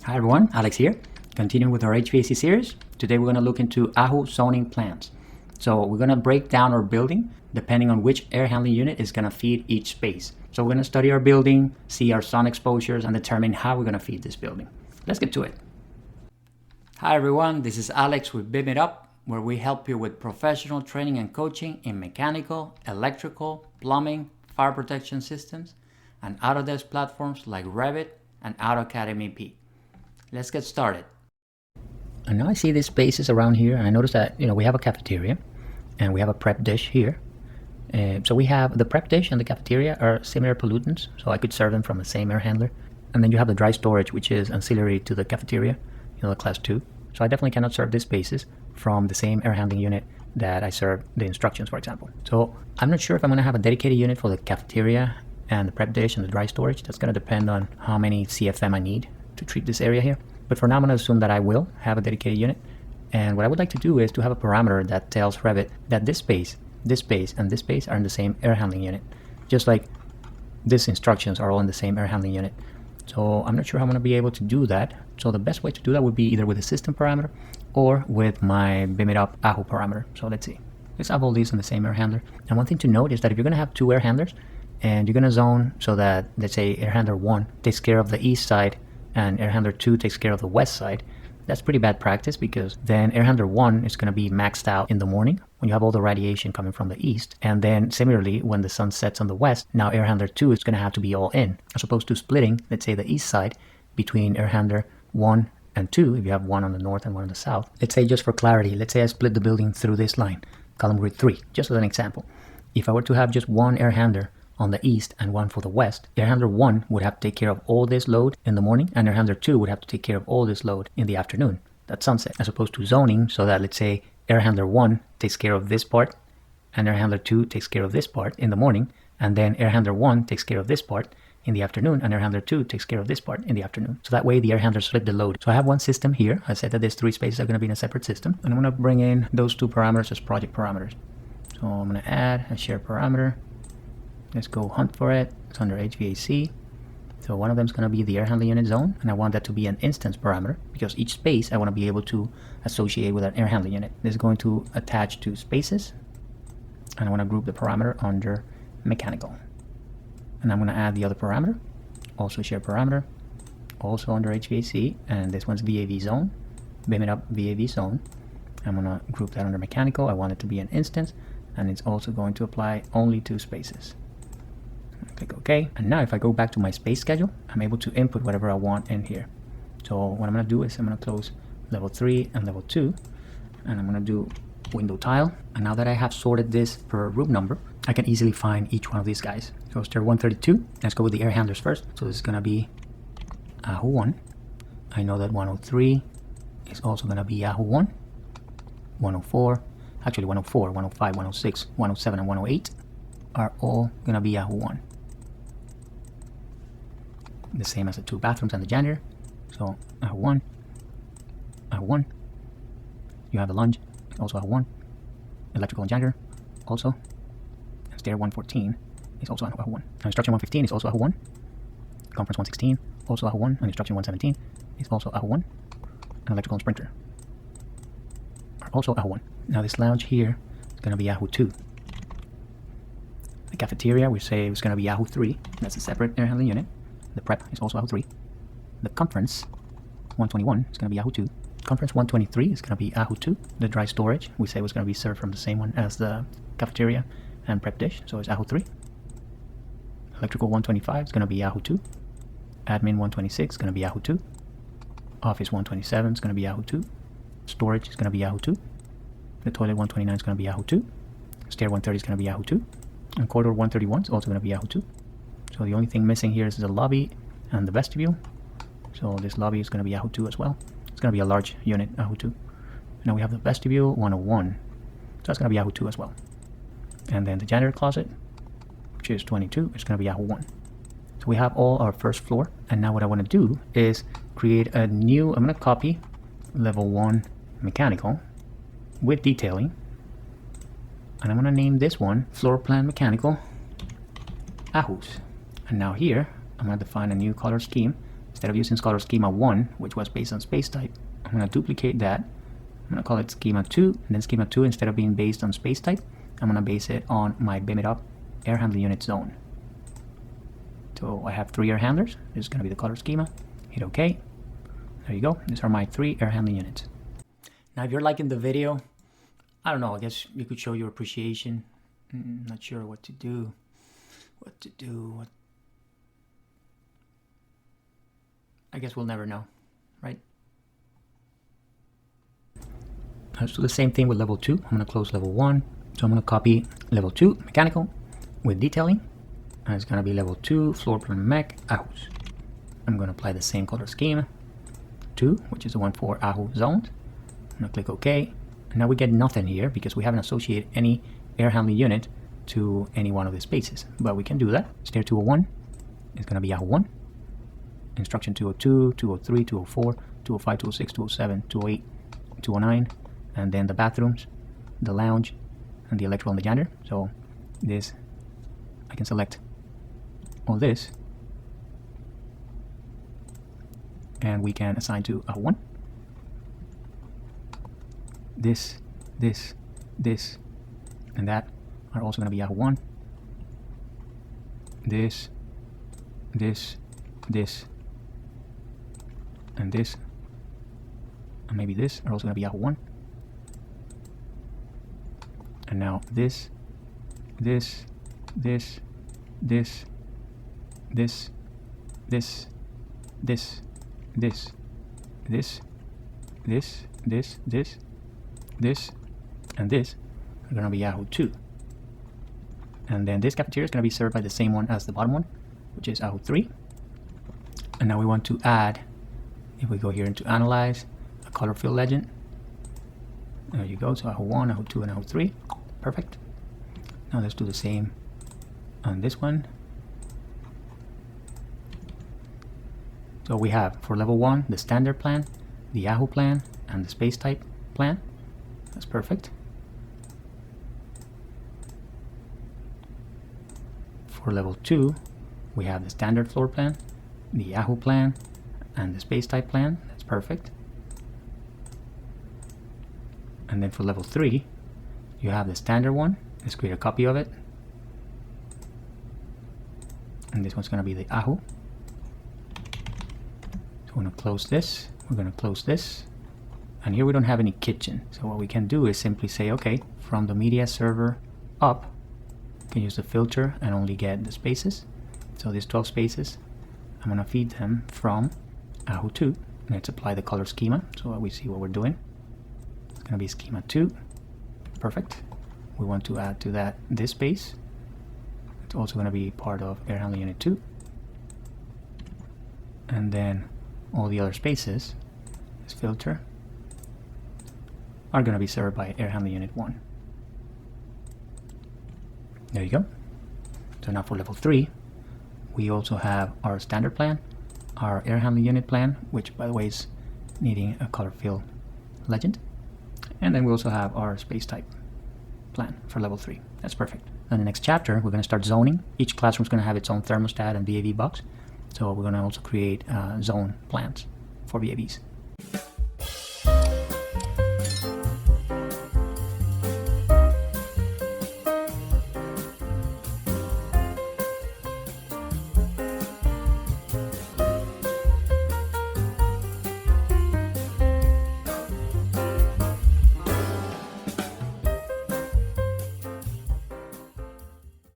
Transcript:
Hi everyone, Alex here. Continuing with our HVAC series. Today we're going to look into AHU Zoning Plans. So we're going to break down our building depending on which air handling unit is going to feed each space. So we're going to study our building, see our sun exposures, and determine how we're going to feed this building. Let's get to it. Hi everyone, this is Alex with BIMitUp, where we help you with professional training and coaching in mechanical, electrical, plumbing, fire protection systems, and Autodesk platforms like Revit and AutoCAD MEP. Let's get started. And now I see these spaces around here, and I notice that we have a cafeteria and we have a prep dish here. So we have the prep dish and the cafeteria are similar pollutants, so I could serve them from the same air handler. And then you have the dry storage, which is ancillary to the cafeteria, the class 2. So I definitely cannot serve these spaces from the same air handling unit that I serve the instructions, for example. So I'm not sure if I'm going to have a dedicated unit for the cafeteria and the prep dish and the dry storage. That's going to depend on how many CFM I need to treat this area here. But for now, I'm going to assume that I will have a dedicated unit. And what I would like to do is to have a parameter that tells Revit that this space, and this space are in the same air handling unit. Just like these instructions are all in the same air handling unit. So I'm not sure how I'm going to be able to do that. So the best way to do that would be either with a system parameter or with my BIMitUp AHU parameter. So let's see. Let's have all these in the same air handler. And one thing to note is that if you're going to have two air handlers and you're going to zone so that, let's say, air handler 1 takes care of the east side and air handler 2 takes care of the west side, that's pretty bad practice, because then air handler 1 is going to be maxed out in the morning when you have all the radiation coming from the east. And then similarly, when the sun sets on the west, now air handler 2 is going to have to be all in, as opposed to splitting, let's say, the east side between air handler 1 and 2, if you have one on the north and one on the south. Let's say, just for clarity, let's say I split the building through this line, column grid 3, just as an example. If I were to have just one air handler on the east and one for the west, air handler 1 would have to take care of all this load in the morning, and air handler 2 would have to take care of all this load in the afternoon, that's sunset, as opposed to zoning so that, let's say, air handler 1 takes care of this part and air handler 2 takes care of this part in the morning, and then air handler 1 takes care of this part in the afternoon, and air handler 2 takes care of this part in the afternoon. So that way the air handlers split the load. So I have one system here. I said that these 3 spaces are going to be in a separate system, and I'm going to bring in those 2 parameters as project parameters. So I'm going to add a share parameter. Let's go hunt for it. It's under HVAC. So one of them is going to be the air handling unit zone, and I want that to be an instance parameter, because each space I want to be able to associate with an air handling unit. This is going to attach to spaces, and I want to group the parameter under mechanical. And I'm going to add the other parameter, also share parameter, also under HVAC, and this one's VAV zone, BIMitUp VAV zone. I'm going to group that under mechanical. I want it to be an instance, and it's also going to apply only to spaces. Click OK. And now if I go back to my space schedule, I'm able to input whatever I want in here. So what I'm going to do is I'm going to close level 3 and level 2, and I'm going to do window tile. And now that I have sorted this per room number, I can easily find each one of these guys. So stair 132, let's go with the air handlers first. So this is going to be AHU 1. I know that 103 is also going to be AHU 1. 104, actually 104, 105, 106, 107, and 108 are all going to be AHU 1. The same as the 2 bathrooms and the janitor. So AHU 1, AHU 1. You have the lunge, also AHU 1. Electrical and janitor, also. And stair 114 is also AHU 1. And instruction 115 is also AHU 1. Conference 116, also AHU 1. And instruction 117 is also AHU 1. And electrical and sprinkler are also AHU 1. Now this lounge here is going to be AHU 2. The cafeteria, we say it's going to be AHU 3. That's a separate air handling unit. The prep is also AHU 3. The conference 121 is going to be AHU 2. Conference 123 is going to be AHU 2. The dry storage, we say, was going to be served from the same one as the cafeteria and prep dish, so it's AHU 3. Electrical 125 is going to be AHU 2. Admin 126 is going to be AHU 2. Office 127 is going to be AHU 2. Storage is going to be AHU 2. The toilet 129 is going to be AHU 2. Stair 130 is going to be AHU 2. And corridor 131 is also going to be AHU 2. So the only thing missing here is the lobby and the vestibule. So this lobby is going to be AHU 2 as well. It's going to be a large unit, AHU 2. Now we have the vestibule 101. So that's going to be AHU 2 as well. And then the janitor closet, which is 22, is going to be AHU 1. So we have all our first floor. And now what I want to do is create a new, I'm going to copy level 1 mechanical with detailing. And I'm going to name this one floor plan mechanical AHUs. And now here I'm going to define a new color scheme instead of using color schema 1, which was based on space type, I'm going to duplicate that. I'm going to call it schema 2, and then schema 2, instead of being based on space type, I'm going to base it on my BIMitUp air handling unit zone. So I have 3 air handlers. This is going to be the color schema. Hit OK. There you go. These are my 3 air handling units. Now, if you're liking the video, I don't know, I guess you could show your appreciation. Not sure what to do. I guess we'll never know, right? Let's do the same thing with level 2. I'm going to close level 1. So I'm going to copy level 2, mechanical, with detailing. And it's going to be level 2, floor plan mech, AHUs. I'm going to apply the same color scheme, 2, which is the one for AHU zones. I'm going to click OK. And now we get nothing here because we haven't associated any air handling unit to any one of the spaces. But we can do that. Stair 201 is going to be AHU 1. Instruction 202, 203, 204, 205, 206, 207, 208, 209. And then the bathrooms, the lounge, and the electrical and the janitor. So this, I can select all this, and we can assign to AHU 1. This, and that are also going to be AHU 1. This, and this, and maybe this are also going to be AHU 1. And now this, and this are going to be AHU 2. And then this cafeteria is going to be served by the same one as the bottom one, which is AHU 3. And now we want to add, if we go here into Analyze, a color fill legend. There you go, so AHU 1, AHU 2, and AHU 3. Perfect. Now let's do the same on this one. So we have, for level 1, the standard plan, the AHU plan, and the space type plan. That's perfect. For level 2, we have the standard floor plan, the AHU plan, and the space type plan. That's perfect. And then for level 3, you have the standard one. Let's create a copy of it. And this one's going to be the AHU. So we're going to close this. We're going to close this. And here we don't have any kitchen. So what we can do is simply say, okay, from the media server up, you can use the filter and only get the spaces. So these 12 spaces, I'm going to feed them from AHU 2. Let's apply the color schema so that we see what we're doing. It's going to be schema 2. Perfect. We want to add to that this space. It's also going to be part of air handling unit 2. And then all the other spaces, this filter, are going to be served by air handling unit 1. There you go. So now for level 3, we also have our standard plan, our air handling unit plan, which by the way is needing a color fill legend. And then we also have our space type plan for level 3. That's perfect. In the next chapter, we're going to start zoning. Each classroom is going to have its own thermostat and VAV box. So we're going to also create zone plans for VAVs.